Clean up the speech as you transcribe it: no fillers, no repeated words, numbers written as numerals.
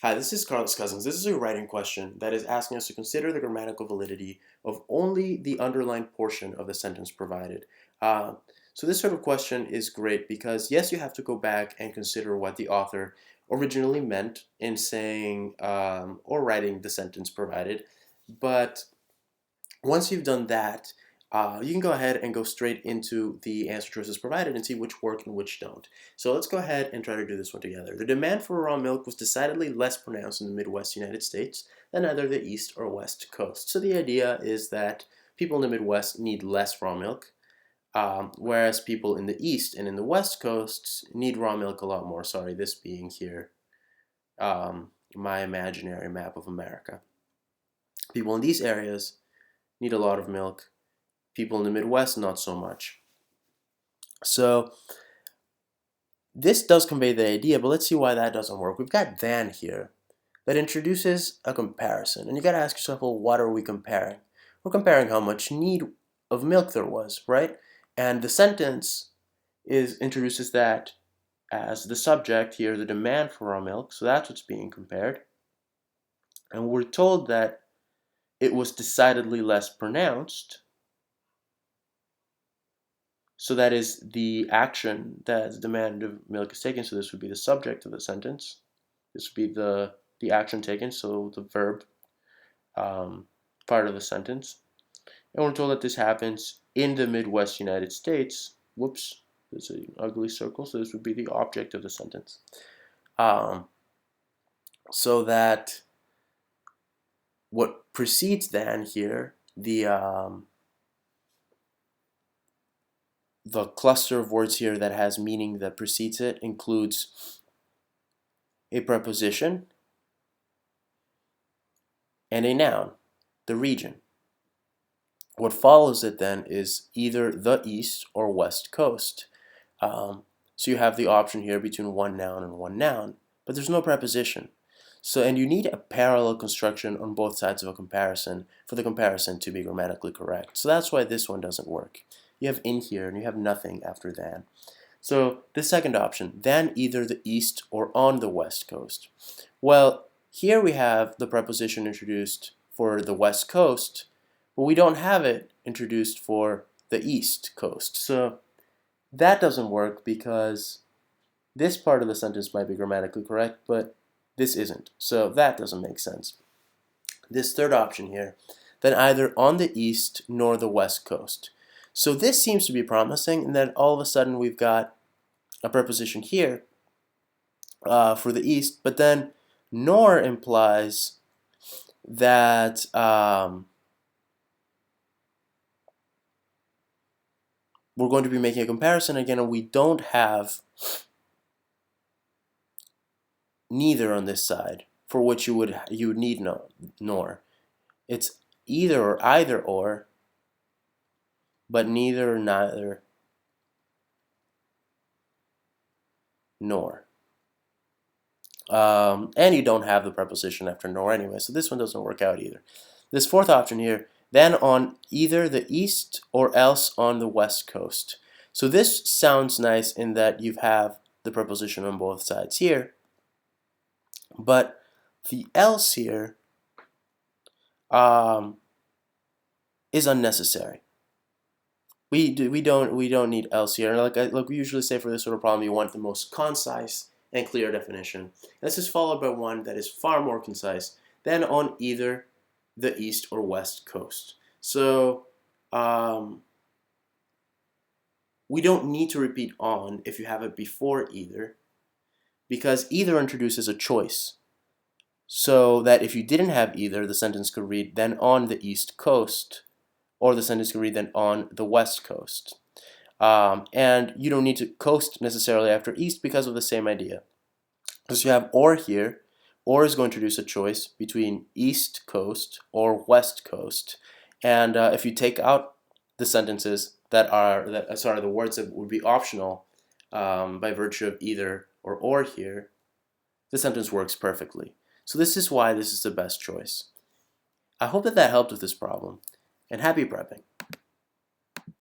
Hi, this is Carlos Cousins. This is a writing question that is asking us to consider the grammatical validity of only the underlined portion of the sentence provided. Uh, so this sort of question is great because yes, you have to go back and consider what the author originally meant in saying or writing the sentence provided, but once you've done that, you can go ahead and go straight into the answer choices provided and see which work and which don't. So let's go ahead and try to do this one together. The demand for raw milk was decidedly less pronounced in the Midwest United States than either the East or West Coast. So the idea is that people in the Midwest need less raw milk, whereas people in the East and in the West Coast need raw milk a lot more. Sorry, this being here, my imaginary map of America. People in these areas need a lot of milk. People in the Midwest, not so much. So this does convey the idea, but let's see why that doesn't work. We've got than here that introduces a comparison. And you got to ask yourself, well, what are we comparing? We're comparing how much need of milk there was, right? And the sentence introduces that as the subject here, the demand for raw milk. So that's what's being compared. And we're told that it was decidedly less pronounced. So that is the action that the demand of milk is taken. So this would be the subject of the sentence. This would be the action taken, so the verb part of the sentence. And we're told that this happens in the Midwest United States. Whoops, there's an ugly circle. So this would be the object of the sentence. So that what precedes than here, the cluster of words here that has meaning that precedes it includes a preposition and a noun, the region. What follows it then is either the East or West Coast. So you have the option here between one noun and one noun, but there's no preposition. So, and you need a parallel construction on both sides of a comparison for the comparison to be grammatically correct. So that's why this one doesn't work. You have in here and you have nothing after than. So the second option, than either the East or on the West Coast. Well, here we have the preposition introduced for the West Coast, but we don't have it introduced for the East Coast. So that doesn't work because this part of the sentence might be grammatically correct, but this isn't. So that doesn't make sense. This third option here, then either on the East nor the West Coast. So this seems to be promising, and then all of a sudden we've got a preposition here for the East, but then nor implies that we're going to be making a comparison again, and we don't have neither on this side, for which you would need no, nor. It's either or either or, but neither or neither nor. And you don't have the preposition after nor anyway, so this one doesn't work out either. This fourth option here, then on either the East or else on the West Coast. So this sounds nice in that you have the preposition on both sides here, but the else here is unnecessary. We don't need else here. Like we usually say for this sort of problem, you want the most concise and clear definition. This is followed by one that is far more concise than on either the East or West Coast. So we don't need to repeat on if you have it before either, because either introduces a choice. So that if you didn't have either, the sentence could read then on the East Coast, or the sentence could read then on the West Coast. And you don't need to coast necessarily after East because of the same idea. So you have or here. Or is going to introduce a choice between East Coast or West Coast. And if you take out the sentences the words that would be optional by virtue of either or here, the sentence works perfectly. So this is why this is the best choice. I hope that helped with this problem, and happy prepping.